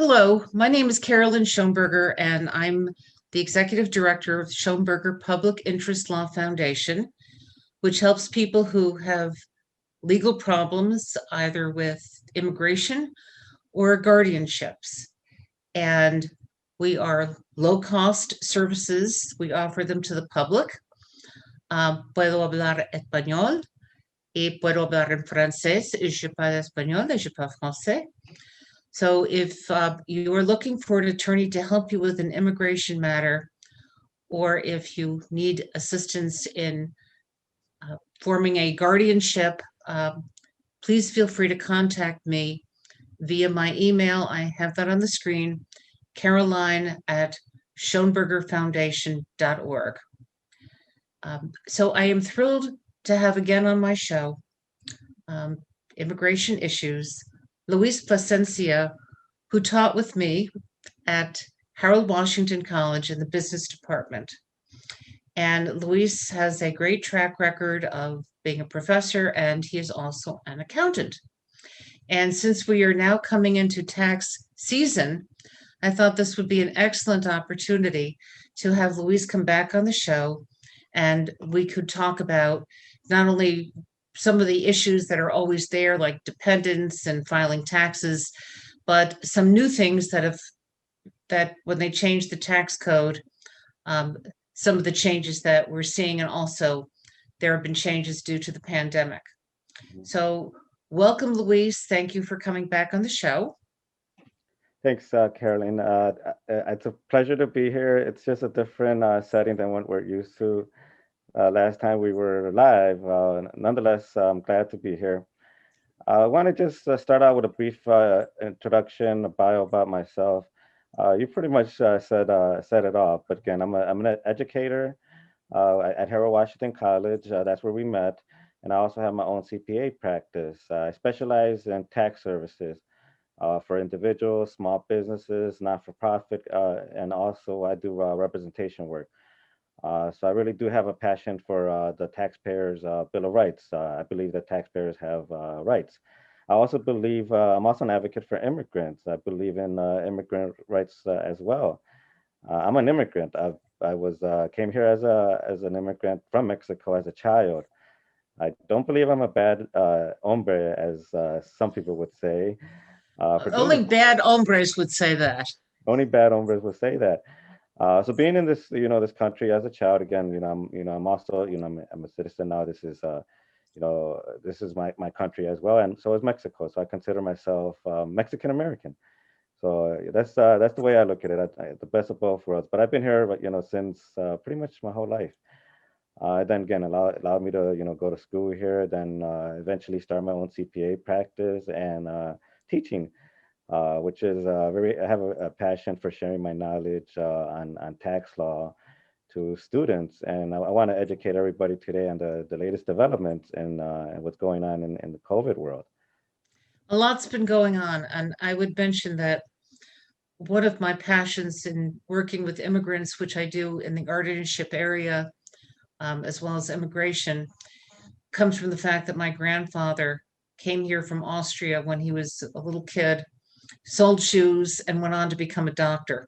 Hello, my name is Carolyn Shoenberger, and I'm the Executive Director of Shoenberger Public Interest Law Foundation, which helps people who have legal problems either with immigration or guardianships. And we are low-cost services. We offer them to the public. Puedo hablar español y puedo hablar en francés. Je parle español et je parle français. So if you are looking for an attorney to help you with an immigration matter, or if you need assistance in forming a guardianship, please feel free to contact me via my email. I have that on the screen, caroline@schoenbergerfoundation.org. So I am thrilled to have again on my show, Immigration Issues, Luis Plasencia, who taught with me at Harold Washington College in the business department. And Luis has a great track record of being a professor, and he is also an accountant. And since we are now coming into tax season, I thought this would be an excellent opportunity to have Luis come back on the show, and we could talk about not only some of the issues that are always there, like dependents and filing taxes, but some new things that when they changed the tax code, some of the changes that we're seeing, and also there have been changes due to the pandemic. So welcome, Luis. Thank you for coming back on the show. Thanks, Carolyn. It's a pleasure to be here. It's just a different setting than what we're used to. Last time we were live. Nonetheless, I'm glad to be here. I want to just start out with a brief introduction, a bio about myself. You pretty much said it all. But again, I'm an educator at Harold Washington College. That's where we met. And I also have my own CPA practice. I specialize in tax services for individuals, small businesses, not-for-profit, and also I do representation work. So I really do have a passion for the taxpayers' Bill of Rights. I believe that taxpayers have rights. I also believe I'm also an advocate for immigrants. I believe in immigrant rights as well. I'm an immigrant. Came here as an immigrant from Mexico as a child. I don't believe I'm a bad hombre, as some people would say. For Only doing bad hombres would say that. Only bad hombres would say that. So being in this, this country as a child, again, I'm also, I'm a citizen now. This is, this is my country as well, and so is Mexico. So I consider myself Mexican American. So that's the way I look at it. The best of both worlds. But I've been here, since pretty much my whole life. Then again, allowed me to, go to school here. Then eventually start my own CPA practice and teaching. Which is I have a passion for sharing my knowledge on tax law to students, and I want to educate everybody today on the latest developments and what's going on in the COVID world. A lot's been going on, and I would mention that one of my passions in working with immigrants, which I do in the guardianship area, as well as immigration, comes from the fact that my grandfather came here from Austria when he was a little kid, sold shoes, and went on to become a doctor.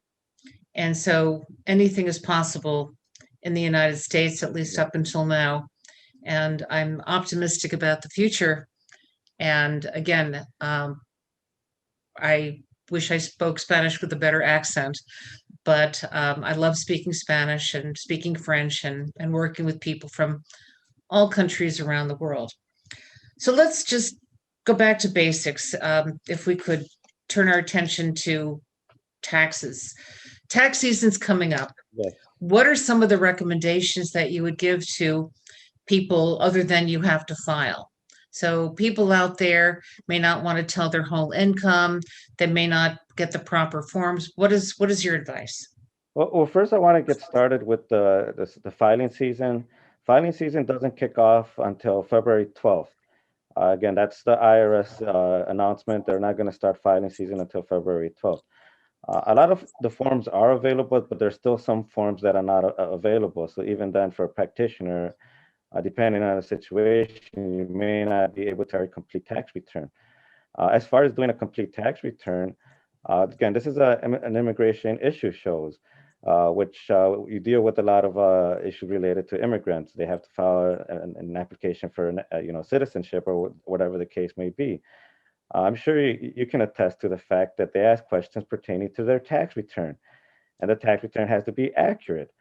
And so anything is possible in the United States, at least up until now. And I'm optimistic about the future. And again, I wish I spoke Spanish with a better accent, but I love speaking Spanish and speaking French and working with people from all countries around the world. So let's just go back to basics. If we could turn our attention to taxes. Tax season's coming up. Yes. What are some of the recommendations that you would give to people other than you have to file? So people out there may not want to tell their whole income. They may not get the proper forms. What is your advice? Well, first I want to get started with the filing season. Filing season doesn't kick off until February 12th. Again, that's the IRS announcement. They're not going to start filing season until February 12th. A lot of the forms are available, but there's still some forms that are not available. So even then, for a practitioner, depending on the situation, you may not be able to complete tax return. As far as doing a complete tax return, Again, this is an immigration issue shows, which you deal with a lot of issues related to immigrants. They have to file an application for citizenship or whatever the case may be. I'm sure you can attest to the fact that they ask questions pertaining to their tax return, and the tax return has to be accurate.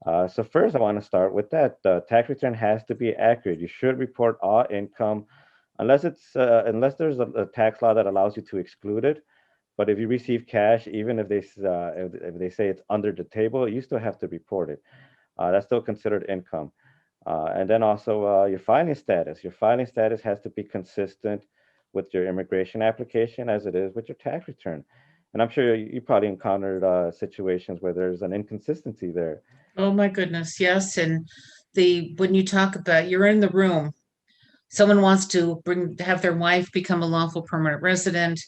So first, I want to start with that. The tax return has to be accurate. You should report all income, unless there's a tax law that allows you to exclude it. But if you receive cash, even if if they say it's under the table, you still have to report it. That's still considered income. And then also your filing status. Your filing status has to be consistent with your immigration application as it is with your tax return. And I'm sure you probably encountered situations where there's an inconsistency there. Oh my goodness, yes. And when you talk about you're in the room, someone wants to have their wife become a lawful permanent resident.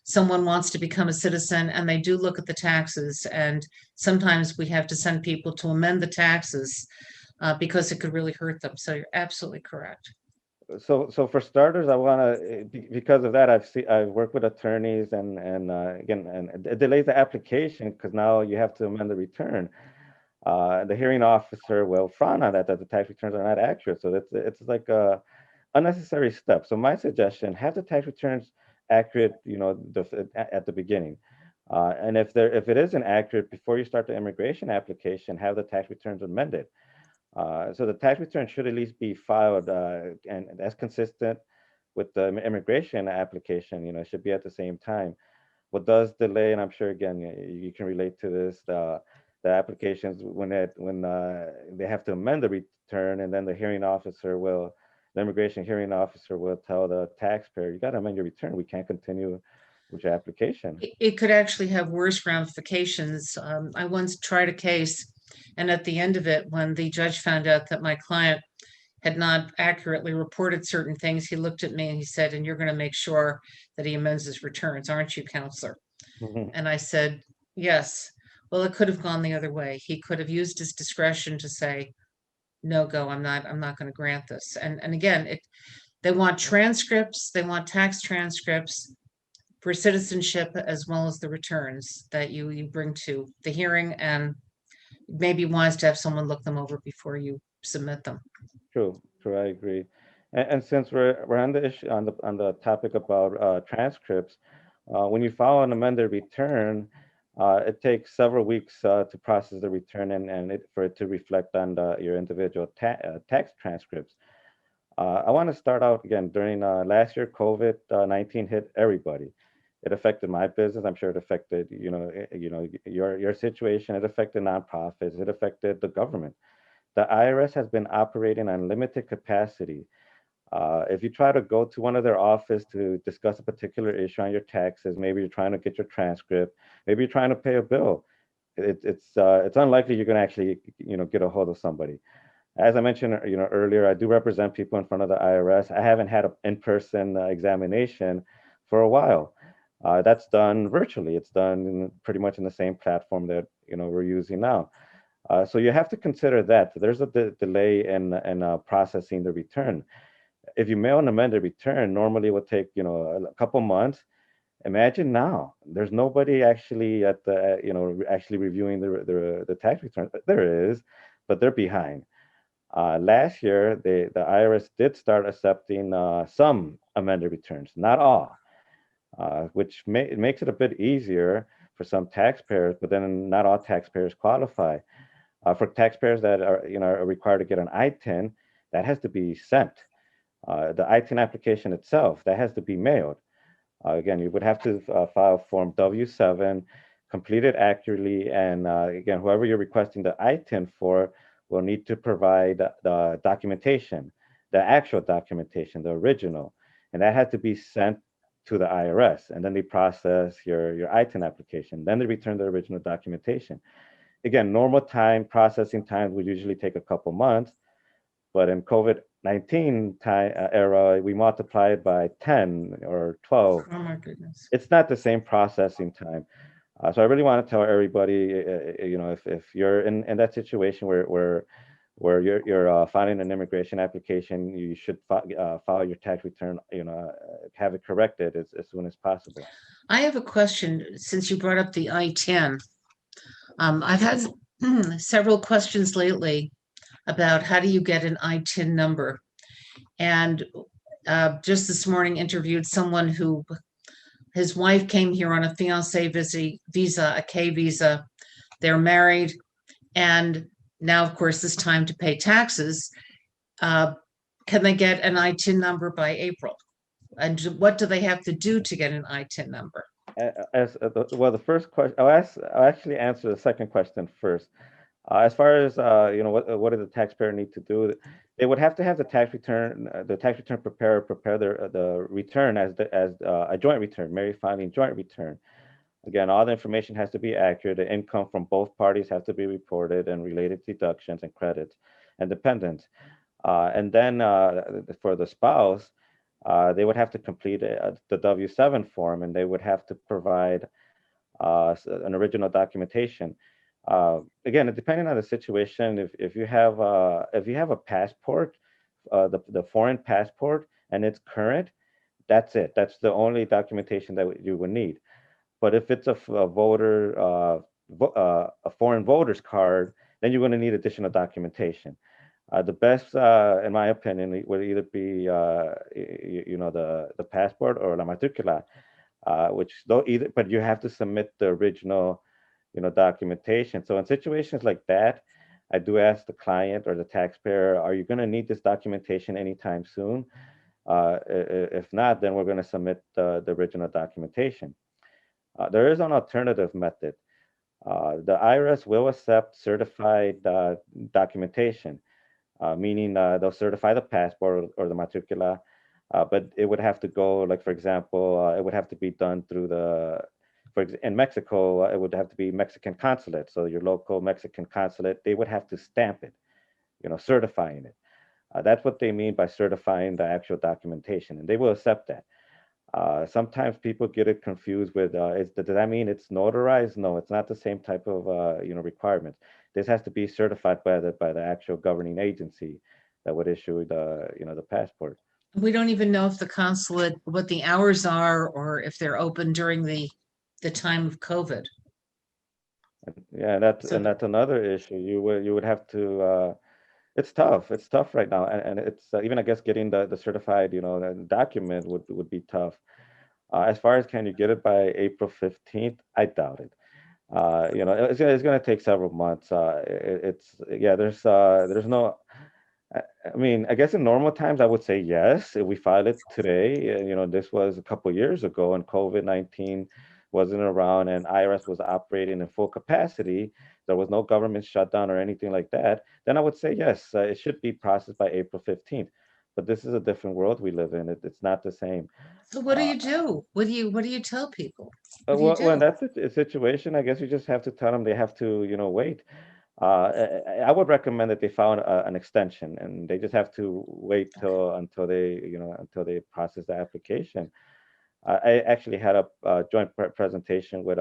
Someone wants to become a citizen, and they do look at the taxes. And sometimes we have to send people to amend the taxes because it could really hurt them. So you're absolutely correct. So for starters, I want to because of that, I've worked with attorneys and again, and it delays the application because now you have to amend the return. The hearing officer will frown on that the tax returns are not accurate. So it's like a unnecessary step. So my suggestion: have the tax returns accurate, at the beginning. And if it isn't accurate before you start the immigration application, have the tax returns amended. So the tax return should at least be filed, and that's consistent with the immigration application. It should be at the same time. What does delay, and I'm sure again you can relate to this, the applications when they have to amend the return, and then the immigration hearing officer will tell the taxpayer, you got to amend your return. We can't continue with your application. It could actually have worse ramifications. I once tried a case, and at the end of it, when the judge found out that my client had not accurately reported certain things, he looked at me and he said, "And you're going to make sure that he amends his returns, aren't you, counselor?" Mhm. And I said, "Yes." Well, it could have gone the other way. He could have used his discretion to say, "No go, I'm not going to grant this." And again, they want transcripts, they want tax transcripts for citizenship as well as the returns that you bring to the hearing, and maybe wise to have someone look them over before you submit them. True, I agree. And since we're on the issue on the topic about transcripts, when you file an amended return, it takes several weeks to process the return for it to reflect on your individual tax transcripts. I want to start out again during last year. COVID-19 hit everybody. It affected my business. I'm sure it affected your situation. It affected nonprofits. It affected the government. The IRS has been operating on limited capacity. If you try to go to one of their office to discuss a particular issue on your taxes, maybe you're trying to get your transcript, maybe you're trying to pay a bill, it's unlikely you're going to actually get a hold of somebody. As I mentioned earlier, I do represent people in front of the IRS. I haven't had an in-person examination for a while. That's done virtually. It's done pretty much in the same platform that we're using now. So you have to consider that there's a delay in processing the return. If you mail an amended return, normally it would take a couple months. Imagine now, there's nobody actually at the actually reviewing the tax return. There is, but they're behind. Last year, the IRS did start accepting some amended returns, not all, which it makes it a bit easier for some taxpayers, but then not all taxpayers qualify. For taxpayers that are required to get an I-10, that has to be sent. The I-10 application itself, that has to be mailed. Again, you would have to file Form W-7, complete it accurately, and again, whoever you're requesting the I-10 for will need to provide the documentation, the actual documentation, the original, and that has to be sent to the IRS, and then they process your I-10 application. Then they return the original documentation. Again, normal processing time would usually take a couple months, but in COVID-19 era, we multiply it by 10 or 12. Oh my goodness. It's not the same processing time. So I really want to tell everybody, if you're in that situation where you're filing an immigration application, you should file your tax return, have it corrected as soon as possible. I have a question since you brought up the I-10. I've had several questions lately about how do you get an I-10 number? And just this morning interviewed someone who his wife came here on a fiancé visa, a K visa. They're married, and now, of course, it's time to pay taxes. Can they get an I-10 number by April? And what do they have to do to get an I-10 number? Well, the first question, I'll actually answer the second question first. As far as what does the taxpayer need to do? They would have to have the tax return preparer prepare the return as a joint return, married filing joint return. Again, all the information has to be accurate. The income from both parties has to be reported, and related deductions and credits and dependents. And then for the spouse, they would have to complete the W-7 form, and they would have to provide an original documentation. Again, depending on the situation, if you have a passport, the foreign passport, and it's current, that's it. That's the only documentation that you would need. But if it's a voter, a foreign voter's card, then you're going to need additional documentation. The best, in my opinion, would either be the passport or la matricula, which though either, but you have to submit the original, documentation. So in situations like that, I do ask the client or the taxpayer, are you going to need this documentation anytime soon? If not, then we're going to submit the original documentation. There is an alternative method. The IRS will accept certified documentation, meaning they'll certify the passport or the matricula, but it would have to go, like, for example, it would have to be done through in Mexico, it would have to be Mexican consulate. So your local Mexican consulate, they would have to stamp it, certifying it. That's what they mean by certifying the actual documentation, and they will accept that. Sometimes people get it confused with, does that mean it's notarized? No, it's not the same type of, requirements. This has to be certified by the actual governing agency that would issue the passport. We don't even know if the consulate, what the hours are, or if they're open during the time of COVID. Yeah, that's another issue. You would have to. It's tough. It's tough right now, and it's even, I guess, getting the certified document would be tough. As far as can you get it by April 15th, I doubt it. It's going to take several months. There's no. I mean, I guess in normal times, I would say yes. If we file it today, this was a couple years ago, and COVID-19 wasn't around, and IRS was operating in full capacity. There was no government shutdown or anything like that. Then I would say yes, it should be processed by April 15th. But this is a different world we live in. It's not the same. So what do you do? What do you tell people? When that's a situation, I guess you just have to tell them they have to, wait. I would recommend that they file an extension, and they just have to wait until they process the application. I actually had a joint presentation with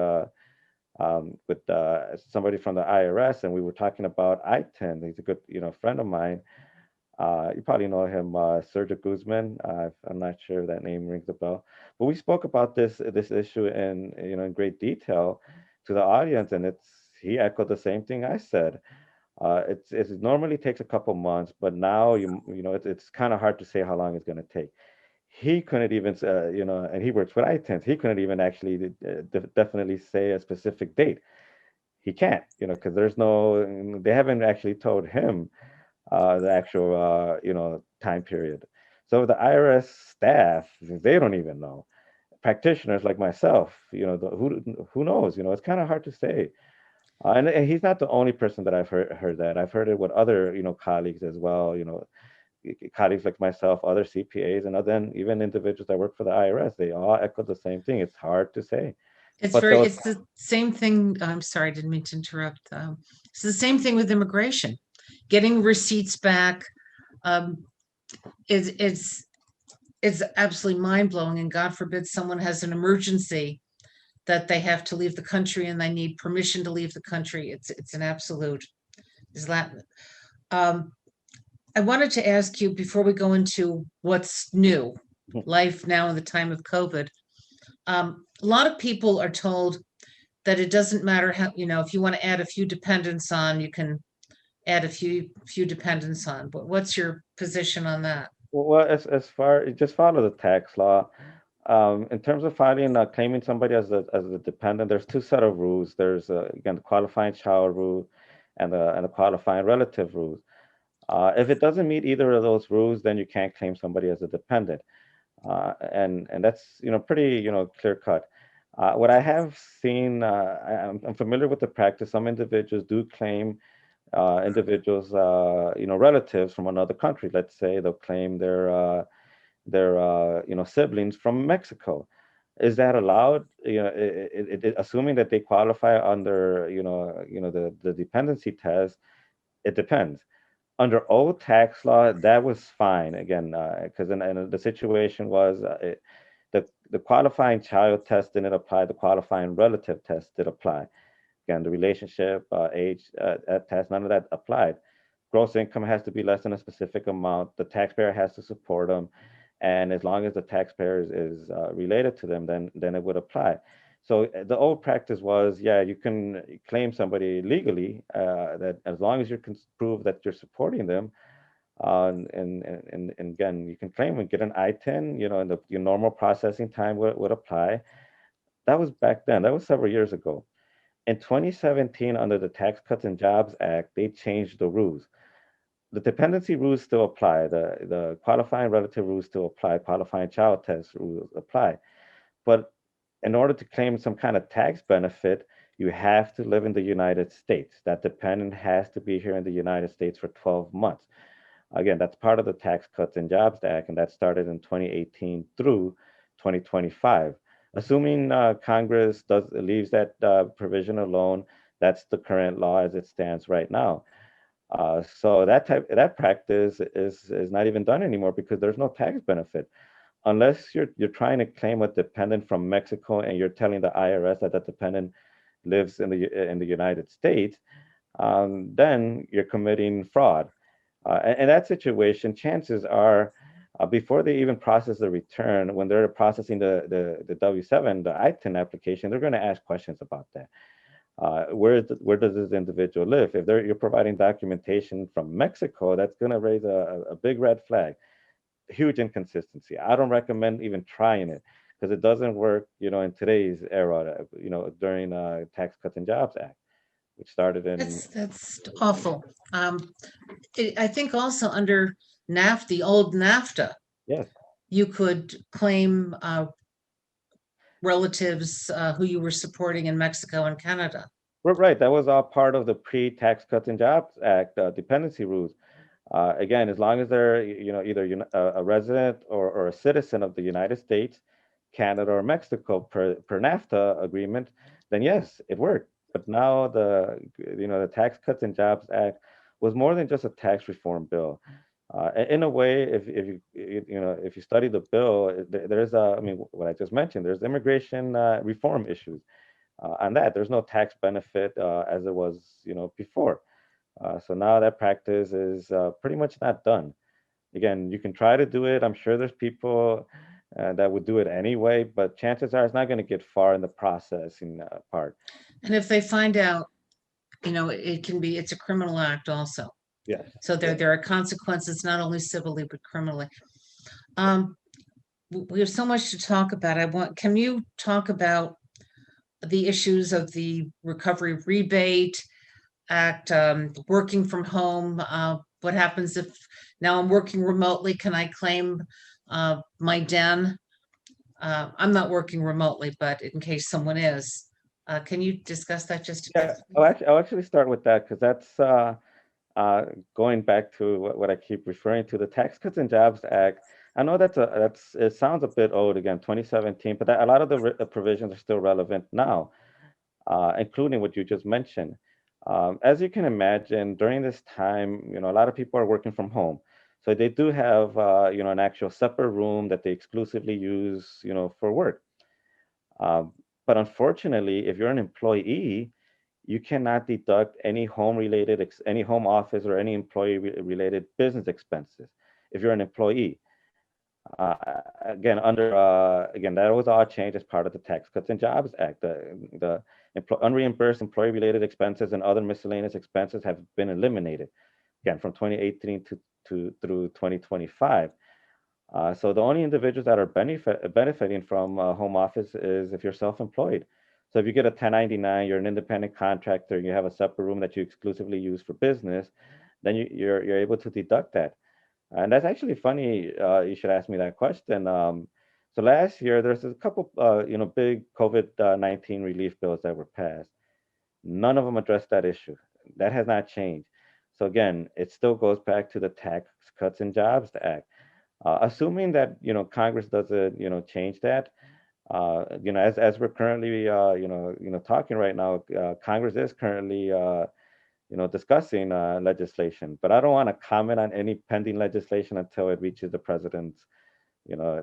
somebody from the IRS, and we were talking about I-10. He's a good friend of mine. You probably know him, Sergio Guzman. I'm not sure if that name rings a bell, but we spoke about this issue in great detail to the audience, and he echoed the same thing I said. It normally takes a couple months, but now it's kind of hard to say how long it's going to take. He couldn't even, and he works with I-10s. He couldn't even actually definitely say a specific date. He can't, because they haven't actually told him the actual, time period. So the IRS staff, they don't even know. Practitioners like myself, who knows? It's kind of hard to say. And he's not the only person that I've heard that. I've heard it with other, colleagues as well. Colleagues like myself, other CPAs, and then even individuals that work for the IRS. They all echo the same thing. It's hard to say. It's the same thing. I'm sorry, I didn't mean to interrupt. It's the same thing with immigration. Getting receipts back it's absolutely mind-blowing, and God forbid someone has an emergency that they have to leave the country and they need permission to leave the country. It's an absolute. Is that Um, I wanted to ask you before we go into what's new, life now in the time of COVID. A lot of people are told that it doesn't matter how, if you want to add a few dependents on, you can add a few dependents on. But what's your position on that? Well, as far just follow the tax law. In terms of filing, claiming somebody as a dependent, there's two set of rules. There's again the qualifying child rule, and the qualifying relative rules. If it doesn't meet either of those rules, then you can't claim somebody as a dependent, and that's pretty clear cut. What I have seen, I'm familiar with the practice. Some individuals do claim individuals, relatives from another country. Let's say they'll claim their siblings from Mexico. Is that allowed? Assuming that they qualify under the dependency test, it depends. Under old tax law, that was fine. Again, because in the situation was the qualifying child test didn't apply. The qualifying relative test did apply. Again, the relationship, age test, none of that applied. Gross income has to be less than a specific amount. The taxpayer has to support them, and as long as the taxpayer is related to them, then it would apply. So the old practice was, yeah, you can claim somebody legally, that as long as you can prove that you're supporting them, and again, you can claim and get an I-10, and your normal processing time would apply. That was back then. That was several years ago. In 2017, under the Tax Cuts and Jobs Act, they changed the rules. The dependency rules still apply. The qualifying relative rules still apply. Qualifying child test rules apply. But in order to claim some kind of tax benefit, you have to live in the United States. That dependent has to be here in the United States for 12 months. Again, that's part of the Tax Cuts and Jobs Act, and that started in 2018 through 2025. Assuming Congress leaves that provision alone, that's the current law as it stands right now. So that practice is not even done anymore because there's no tax benefit unless you're trying to claim a dependent from Mexico and you're telling the IRS that that dependent lives in the United States. Then you're committing fraud. In that situation, chances are, before they even process the return, when they're processing the W-7, the I-10 application, they're going to ask questions about that. Where does this individual live? If you're providing documentation from Mexico, that's going to raise a big red flag. Huge inconsistency. I don't recommend even trying it because it doesn't work, in today's era, during Tax Cuts and Jobs Act, which started in, That's awful. I think also under the old NAFTA, yes. you could claim relatives who you were supporting in Mexico and Canada. Right. That was all part of the pre-Tax Cuts and Jobs Act dependency rules. Again, as long as they're either a resident or a citizen of the United States, Canada, or Mexico per NAFTA agreement, then yes, it worked. But now the Tax Cuts and Jobs Act was more than just a tax reform bill. In a way, if you study the bill, there's I mean, what I just mentioned, there's immigration reform issues. On that, there's no tax benefit as it was before. So now that practice is pretty much not done. Again, you can try to do it. I'm sure there's people that would do it anyway, but chances are it's not going to get far in the processing part. And if they find out, it's a criminal act also. Yes. So there are consequences, not only civilly, but criminally. We have so much to talk about. Can you talk about the issues of the Recovery Rebate Act, working from home? What happens if now I'm working remotely? Can I claim my den? I'm not working remotely, but in case someone is, can you discuss that just a Yeah, bit? I'll actually start with that because that's going back to what I keep referring to, the Tax Cuts and Jobs Act. I know it sounds a bit old again, 2017, but a lot of the provisions are still relevant now, including what you just mentioned. As you can imagine, during this time, a lot of people are working from home. So they do have, an actual separate room that they exclusively use, for work. But unfortunately, if you're an employee, you cannot deduct any any home office or any employee related business expenses if you're an employee. Again, again, that was all changed as part of the Tax Cuts and Jobs Act. The unreimbursed employee related expenses and other miscellaneous expenses have been eliminated again from 2018 to through 2025. So the only individuals that are benefiting from home office is if you're self-employed. So if you get a 1099, you're an independent contractor, and you have a separate room that you exclusively use for business, then you're able to deduct that. And that's actually funny. You should ask me that question. So last year, there's a couple, big COVID-19 relief bills that were passed. None of them addressed that issue. That has not changed. So again, it still goes back to the Tax Cuts and Jobs Act. Assuming that Congress doesn't change that, as we're currently talking right now, Congress is currently discussing legislation, but I don't want to comment on any pending legislation until it reaches the president's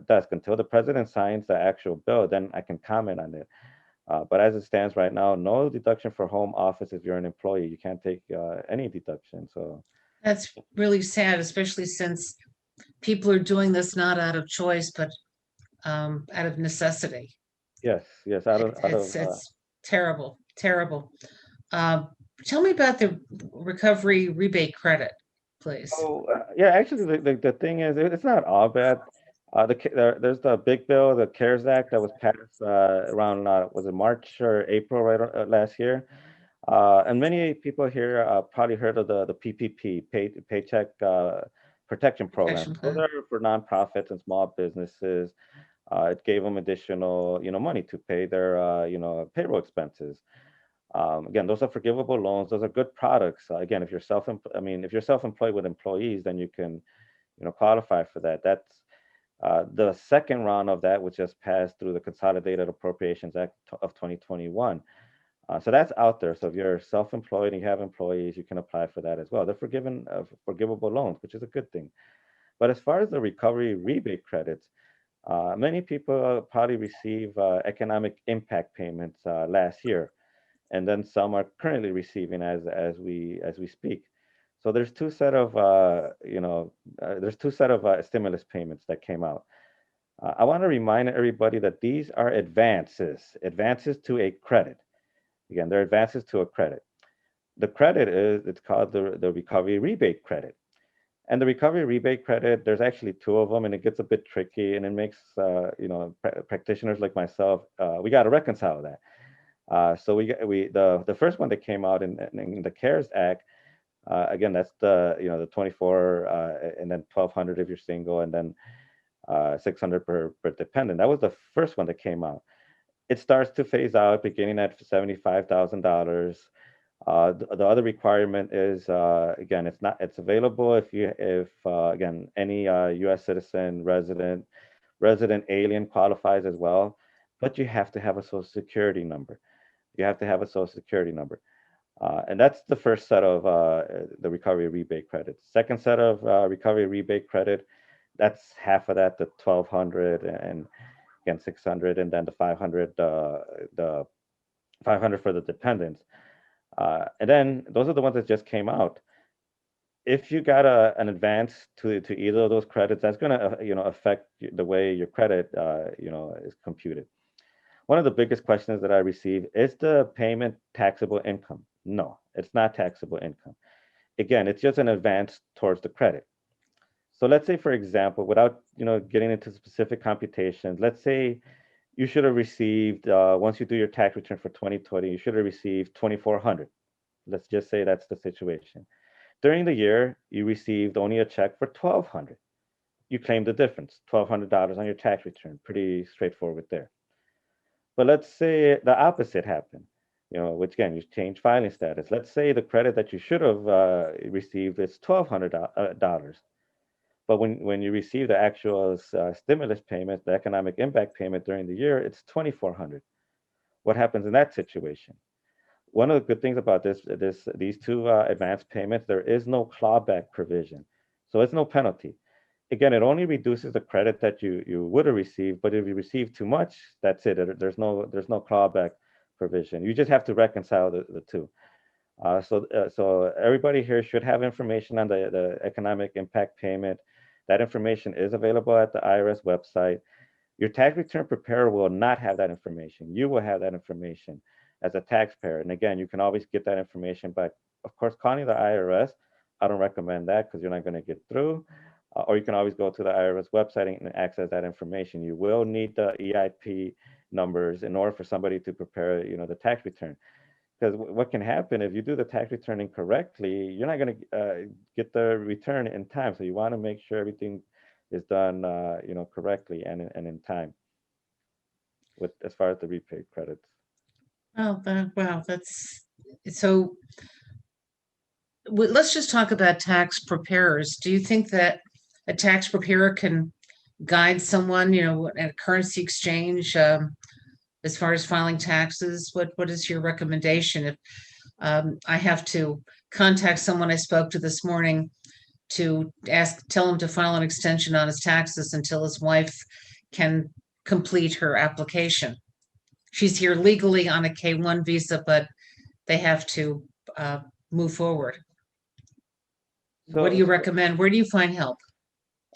desk. Until the president signs the actual bill, then I can comment on it. But as it stands right now, no deduction for home office if you're an employee. You can't take any deduction. So That's really sad, especially since people are doing this not out of choice, but out of necessity. yes, yes, It's terrible, terrible. Uh, Tell me about the recovery rebate credit, please. so yeah, actually, the thing is, it's not all bad. There's the big bill, the CARES Act that was passed around was it March or April, right, last year. And many people here probably heard of the PPP, Paycheck Protection Program. Protection Those plan. are for nonprofits and small businesses. It gave them additional, money to pay their, payroll expenses. Again, those are forgivable loans. Those are good products. Again, if you're self-employed with employees, then you can, qualify for that. That's the second round of that, which just passed through the Consolidated Appropriations Act of 2021. So that's out there. So if you're self-employed and you have employees, you can apply for that as well. They're forgiven forgivable loans, which is a good thing. But as far as the recovery rebate credits, many people probably receive economic impact payments last year, and then some are currently receiving as we speak. So there's two set of stimulus payments that came out. I want to remind everybody that these are advances to a credit. Again, they're advances to a credit. The credit it's called the recovery rebate credit. And the recovery rebate credit, there's actually two of them, and it gets a bit tricky, and it makes practitioners like myself, we got to reconcile that. So the first one that came out in the CARES Act, again, that's the 24 and then 1,200 if you're single, and then 600 per dependent. That was the first one that came out. It starts to phase out beginning at $75,000. The other requirement is again, it's available if again any U.S. citizen, resident alien qualifies as well, but you have to have a social security number. You have to have a social security number. And that's the first set of the recovery rebate credits. Second set of recovery rebate credit, that's half of that, the 1,200 and again 600, and then the 500 for the dependents. And then those are the ones that just came out. If you got an advance to either of those credits, that's going to affect the way your credit is computed. One of the biggest questions that I receive is the payment taxable income? No, it's not taxable income. Again, it's just an advance towards the credit. So let's say, for example, without getting into specific computations, let's say you should have received once you do your tax return for 2020, you should have received 2,400. Let's just say that's the situation. During the year, you received only a check for 1,200. You claim the difference, $1,200 on your tax return. Pretty straightforward there. But let's say the opposite happened, which again, you change filing status. Let's say the credit that you should have received is $1,200. But when you receive the actual stimulus payment, the economic impact payment during the year, it's 2,400. What happens in that situation? One of the good things about these two advance payments, there is no clawback provision, so it's no penalty. Again, it only reduces the credit that you would have received, but if you receive too much, that's it. There's no clawback provision. You just have to reconcile the two. So everybody here should have information on the economic impact payment. That information is available at the IRS website. Your tax return preparer will not have that information. You will have that information as a taxpayer. And again, you can always get that information by, of course, calling the IRS. I don't recommend that because you're not going to get through. Or you can always go to the IRS website and access that information. You will need the EIP numbers in order for somebody to prepare, the tax return. Because what can happen if you do the tax return incorrectly, you're not going to get the return in time. So you want to make sure everything is done, correctly and in time with as far as the repaid credits. Oh, wow, that's so. Let's just talk about tax preparers. Do you think that a tax preparer can guide someone, at a currency exchange, as far as filing taxes? What is your recommendation if I have to contact someone I spoke to this morning to tell him to file an extension on his taxes until his wife can complete her application? She's here legally on a K-1 visa, but they have to move forward. What do you recommend? Where do you find help?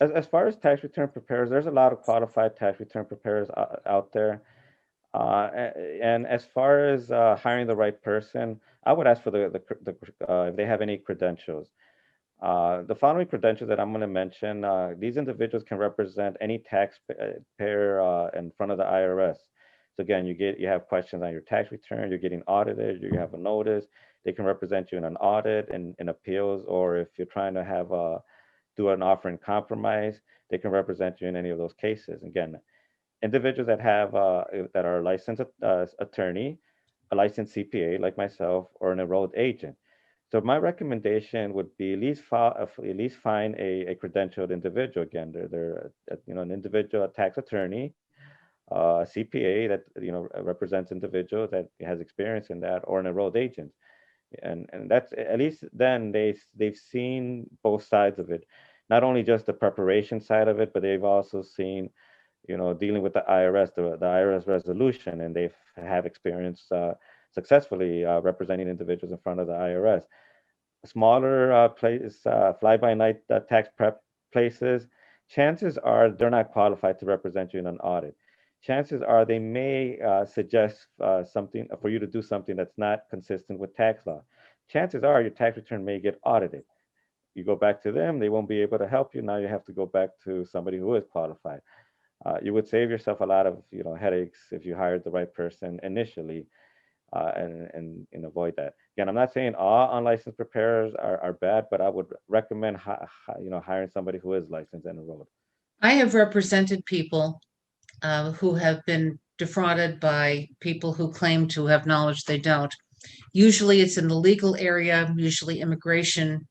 As far as tax return preparers, there's a lot of qualified tax return preparers out there. And as far as hiring the right person, I would ask for if they have any credentials. The following credentials that I'm going to mention, these individuals can represent any taxpayer in front of the IRS. So again, you have questions on your tax return, you're getting audited, you have a notice. They can represent you in an audit and in appeals, or if you're trying to do an offer in compromise, they can represent you in any of those cases. Again, individuals that are a licensed attorney, a licensed CPA like myself, or an enrolled agent. So my recommendation would be at least find a credentialed individual. Again, they're an individual, a tax attorney, a CPA that represents individuals that has experience in that, or an enrolled agent. And that's at least then they've seen both sides of it, not only just the preparation side of it, but they've also seen dealing with the IRS, the IRS resolution, and they have experience successfully representing individuals in front of the IRS. Smaller fly-by-night tax prep places, chances are they're not qualified to represent you in an audit. Chances are they may suggest something for you to do something that's not consistent with tax law. Chances are your tax return may get audited. You go back to them, they won't be able to help you. Now you have to go back to somebody who is qualified. You would save yourself a lot of headaches if you hired the right person initially, and avoid that. Again, I'm not saying all unlicensed preparers are bad, but I would recommend hiring somebody who is licensed and enrolled. I have represented people who have been defrauded by people who claim to have knowledge they don't. Usually it's in the legal area, usually immigration,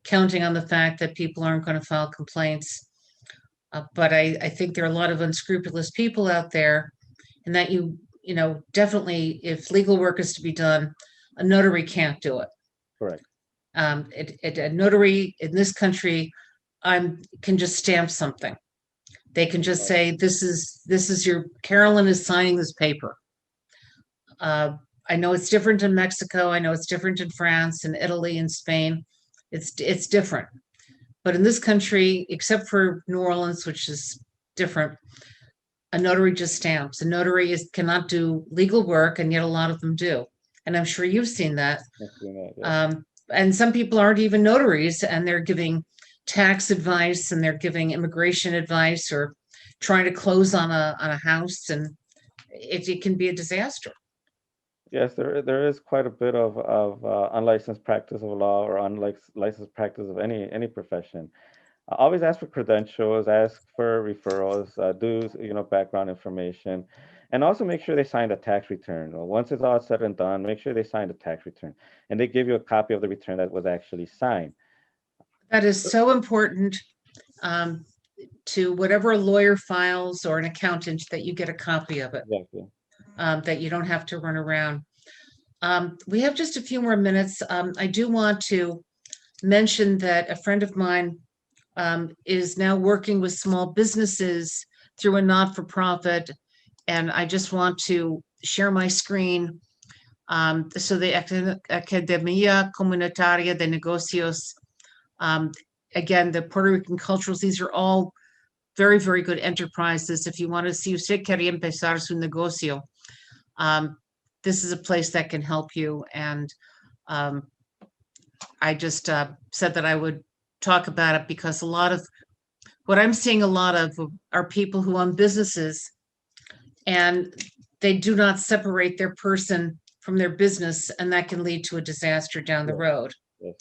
counting on the fact that people aren't going to file complaints. But I think there are a lot of unscrupulous people out there, and that definitely, if legal work is to be done, a notary can't do it. Correct. A notary in this country can just stamp something. They can just say, this is Carolyn is signing this paper. I know it's different in Mexico. I know it's different in France and Italy and Spain. It's different. But in this country, except for New Orleans, which is different, a notary just stamps. A notary cannot do legal work, and yet a lot of them do. And I'm sure you've seen that. Yeah. And some people aren't even notaries, and they're giving tax advice, and they're giving immigration advice, or trying to close on a house, and it can be a disaster. Yes, there is quite a bit of unlicensed practice of law or unlicensed practice of any profession. Always ask for credentials, ask for referrals, do background information, and also make sure they sign the tax return. Once it's all said and done, make sure they sign the tax return, and they give you a copy of the return that was actually signed. That is so important to whatever a lawyer files or an accountant, that you get a copy of it. Exactly. That you don't have to run around. We have just a few more minutes. I do want to mention that a friend of mine is now working with small businesses through a not-for-profit, and I just want to share my screen So the Academia Comunitaria de Negocios, um, again, the Puerto Rican cultures, these are all very, very good enterprises. If you want to see usted quería empezar su negocio, this is a place that can help you. And um, I just said that I would talk about it because a lot of what I'm seeing a lot of are people who own businesses and they do not separate their person from their business, and that can lead to a disaster down the Yeah. road. Yes.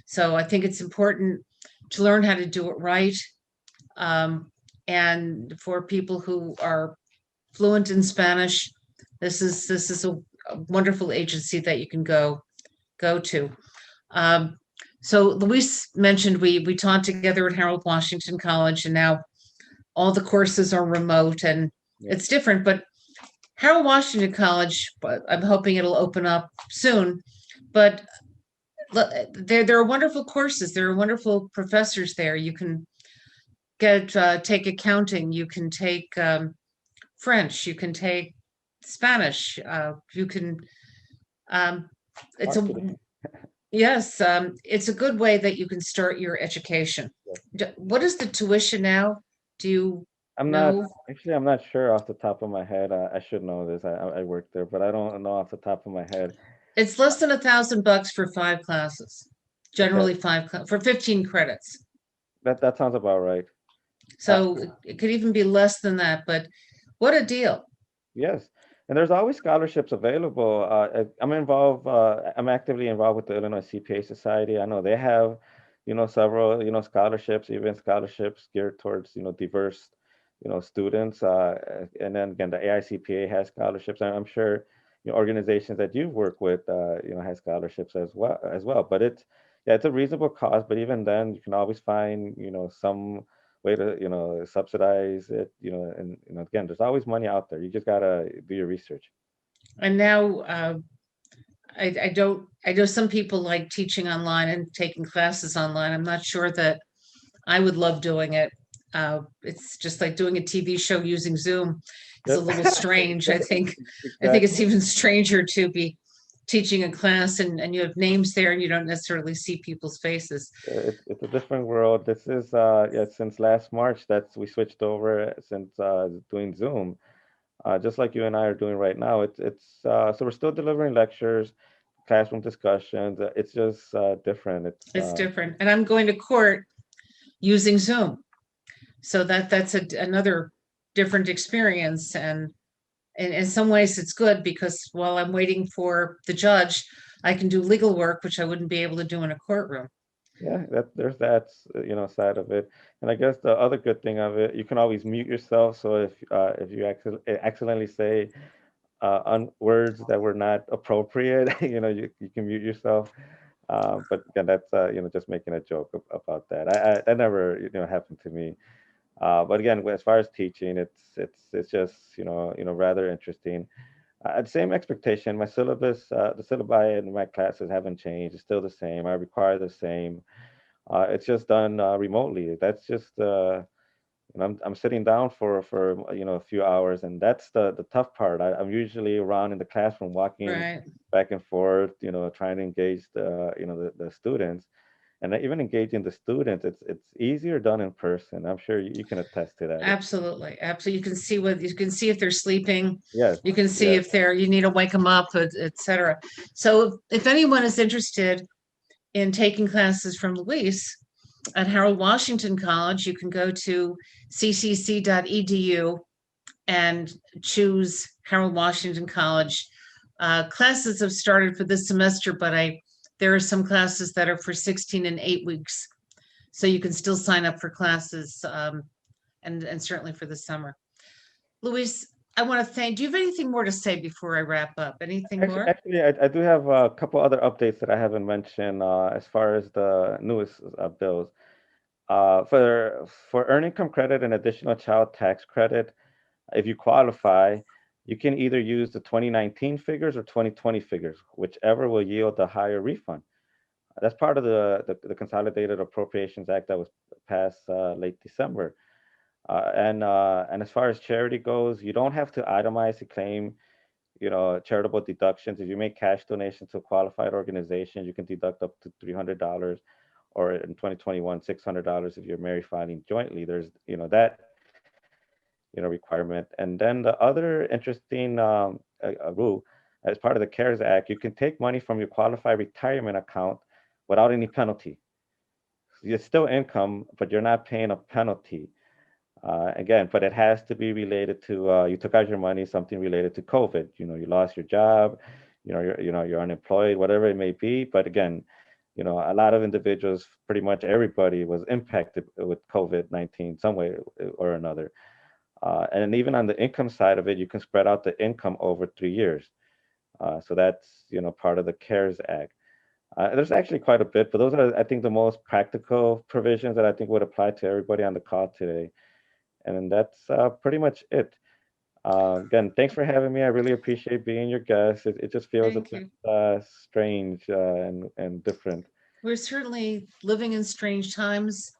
So I think it's important to learn how to do it right. And for people who are fluent in Spanish, this is a wonderful agency that you can go to. Um, so Luis mentioned we taught together at Harold Washington College, and now all the courses are remote and Yeah. it's different. But Harold Washington College, but I'm hoping it'll open up soon. But there are wonderful courses. There are wonderful professors there. You can take accounting. You can take French. You can take Spanish. You can. Um, it's a Marketing. yes. It's a good way that you can start your education. What is the tuition now? Do you I'm not know? actually. I'm not sure off the top of my head. I should know this. I worked there, but I don't know off the top of my head. It's less than $1,000 for 5 classes. Okay, Generally, for 15 credits. that sounds about right. Uh, So it could even be less than that. But what a deal! yes, and there's always scholarships available. I'm involved. I'm actively involved with the Illinois CPA Society. I know they have, several, scholarships, even scholarships geared towards, diverse, students. And then again, the AICPA has scholarships. And I'm sure, organizations that you work with, has scholarships as well. But yeah, it's a reasonable cost. But even then, you can always find, some way to, subsidize it, and, again, there's always money out there. You just gotta do your research. And now I don't. I know some people like teaching online and taking classes online. I'm not sure that I would love doing it. It's just like doing a TV show using Zoom. It's a Yep. little strange. I think. I think it's Exactly. even stranger to be teaching a class and you have names there and you don't necessarily see people's faces. It's a different world. This is yeah, since last March that's we switched over since doing Zoom. Just like you and I are doing right now. It's so we're still delivering lectures, classroom discussions. It's just different. It's It's different. And I'm going to court using Zoom. So that's another different experience. And in some ways it's good because while I'm waiting for the judge, I can do legal work, which I wouldn't be able to do in a courtroom. Yeah, there's that side of it, and I guess the other good thing of it, you can always mute yourself. So if you accidentally say words that were not appropriate, you can mute yourself. But again, that's just making a joke about that. That never happened to me. But again, as far as teaching, it's just rather interesting. The same expectation. My syllabus, the syllabi in my classes haven't changed. It's still the same. I require the same. It's just done remotely. That's just I'm sitting down for a few hours, and that's the tough part. I'm usually around in the classroom, walking Right. back and forth, trying to engage the students, and even engaging the students. It's easier done in person. I'm sure you can attest to that. Absolutely. Absolutely. You can see if they're sleeping. Yes, You can see yes. if you need to wake them up, etc. So if anyone is interested in taking classes from Luis at Harold Washington College, you can go to ccc.edu and choose Harold Washington College. Classes have started for this semester, but there are some classes that are for 16 and 8 weeks. So you can still sign up for classes and certainly for the summer. Luis, I want to thank, do you have anything more to say before I wrap up? Anything more? Actually, I do have a couple other updates that I haven't mentioned as far as the newest bills. For earned income credit and additional child tax credit, if you qualify, you can either use the 2019 figures or 2020 figures, whichever will yield the higher refund. That's part of the Consolidated Appropriations Act that was passed late December. And as far as charity goes, you don't have to itemize a claim. charitable deductions. If you make cash donations to a qualified organization, you can deduct up to $300, or in 2021, $600 if you're married filing jointly. There's, that, requirement. And then the other interesting rule, as part of the CARES Act, you can take money from your qualified retirement account without any penalty. It's still income, but you're not paying a penalty. Again, but it has to be related to, you took out your money, something related to COVID. You lost your job, you're unemployed, whatever it may be. But again, a lot of individuals, pretty much everybody, was impacted with COVID-19 some way or another. And even on the income side of it, you can spread out the income over 3 years. So that's, part of the CARES Act. There's actually quite a bit, but those are, I think, the most practical provisions that I think would apply to everybody on the call today. And that's pretty much it. Again, thanks for having me. I really appreciate being your guest. It just feels a Thank bit you. strange and different. We're certainly living in strange times.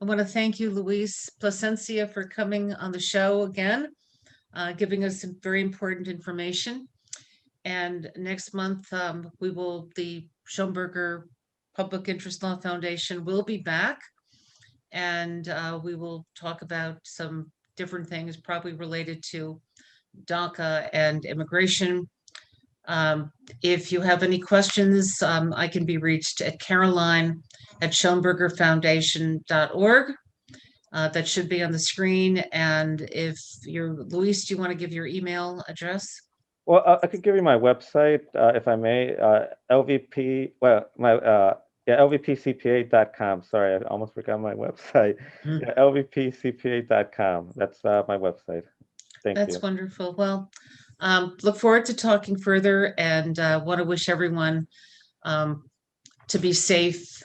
I want to thank you, Luis Plasencia, for coming on the show again, giving us some very important information. And next month, the Schoenberger Public Interest Law Foundation will be back, and we will talk about some different things, probably related to DACA and immigration. If you have any questions, I can be reached at Caroline@SchoenbergerFoundation.org. That should be on the screen. And if you're, Luis, do you want to give your email address? Well, I could give you my website, if I may. LVP, well, yeah, lvpcpa.com. Sorry, I almost forgot my website. Mm. Yeah, lvpcpa.com. That's my website. Thank That's you. wonderful. Well, look forward to talking further, and want to wish everyone to be safe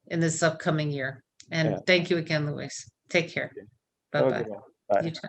in this upcoming year. And Yeah. thank you again, Luis. Take care. Have a Bye-bye. good one. Bye. You too.